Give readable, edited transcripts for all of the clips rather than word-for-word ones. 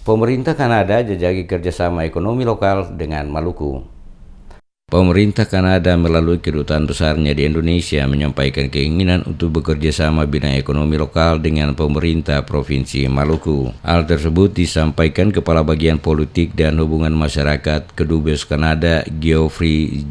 Pemerintah Kanada jajaki kerjasama ekonomi lokal dengan Maluku. Pemerintah Kanada melalui kedutaan besarnya di Indonesia menyampaikan keinginan untuk bekerja sama bidang ekonomi lokal dengan pemerintah Provinsi Maluku. Hal tersebut disampaikan Kepala Bagian Politik dan Hubungan Masyarakat Kedubes Kanada Geoffrey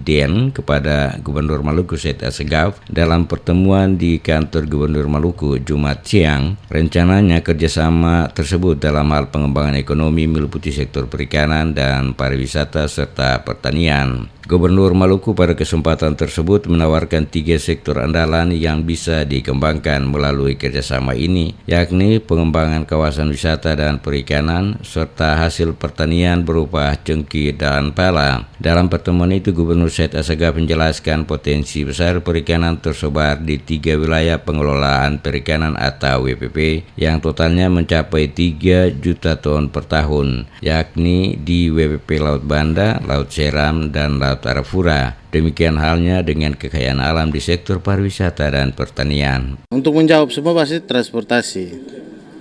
Den kepada Gubernur Maluku Syed Assegaf dalam pertemuan di kantor Gubernur Maluku Jumat siang. Rencananya kerjasama tersebut dalam hal pengembangan ekonomi meliputi sektor perikanan dan pariwisata serta pertanian. Gubernur Maluku pada kesempatan tersebut menawarkan 3 sektor andalan yang bisa dikembangkan melalui kerjasama ini, yakni pengembangan kawasan wisata dan perikanan, serta hasil pertanian berupa cengkeh dan pala. Dalam pertemuan itu, Gubernur Syed Assegaf menjelaskan potensi besar perikanan tersebar di 3 wilayah pengelolaan perikanan atau WPP yang totalnya mencapai 3 juta ton per tahun, yakni di WPP Laut Banda, Laut Seram, dan Laut Arafura. Demikian halnya dengan kekayaan alam di sektor pariwisata dan pertanian. Untuk menjawab semua pasti transportasi,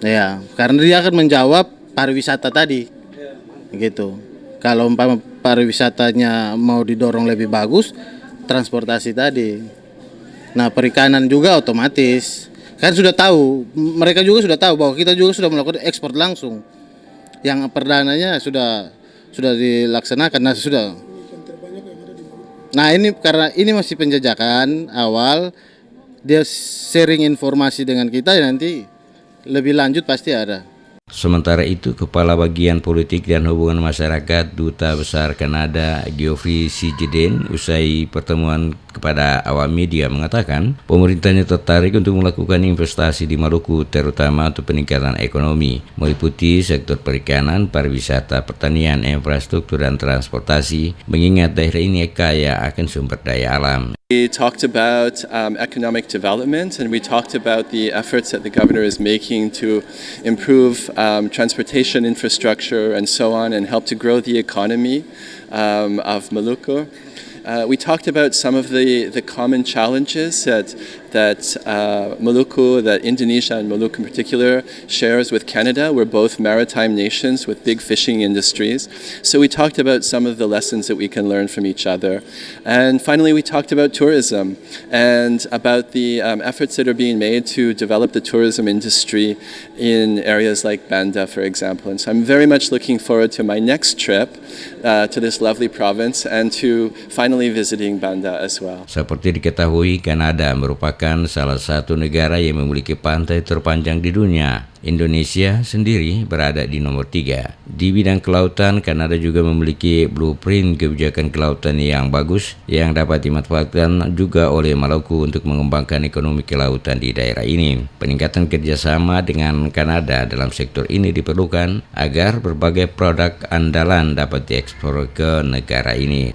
ya, karena dia akan menjawab pariwisata tadi, gitu. Kalau umpama pariwisatanya mau didorong lebih bagus, transportasi tadi. Nah, perikanan juga otomatis, kan sudah tahu, mereka juga sudah tahu bahwa kita juga sudah melakukan ekspor langsung. Yang perdananya sudah dilaksanakan, nah sudah. Nah ini karena ini masih penjajakan awal, dia sharing informasi dengan kita, nanti lebih lanjut pasti ada. Sementara itu, Kepala Bagian Politik dan Hubungan Masyarakat Duta Besar Kanada Geoffrey Den usai pertemuan kepada awak media mengatakan pemerintahnya tertarik untuk melakukan investasi di Maluku, terutama untuk peningkatan ekonomi, meliputi sektor perikanan, pariwisata, pertanian, infrastruktur, dan transportasi, mengingat daerah ini kaya akan sumber daya alam. We talked about economic development, and we talked about the efforts that the governor is making to improve transportation infrastructure and so on, and help to grow the economy of Maluku. We talked about some of the common challenges that Maluku, that Indonesia and Maluku in particular shares with Canada. We're both maritime nations with big fishing industries. So we talked about some of the lessons that we can learn from each other. And finally, we talked about tourism and about the efforts that are being made to develop the tourism industry in areas like Banda, for example. And so I'm very much looking forward to my next trip to this lovely province and to finally visiting Banda as well. Seperti diketahui, Kanada merupakan salah satu negara yang memiliki pantai terpanjang di dunia. Indonesia sendiri berada di nomor 3. Di bidang kelautan, Kanada juga memiliki blueprint kebijakan kelautan yang bagus yang dapat dimanfaatkan juga oleh Maluku untuk mengembangkan ekonomi kelautan di daerah ini. Peningkatan kerjasama dengan Kanada dalam sektor ini diperlukan agar berbagai produk andalan dapat diekspor ke negara ini.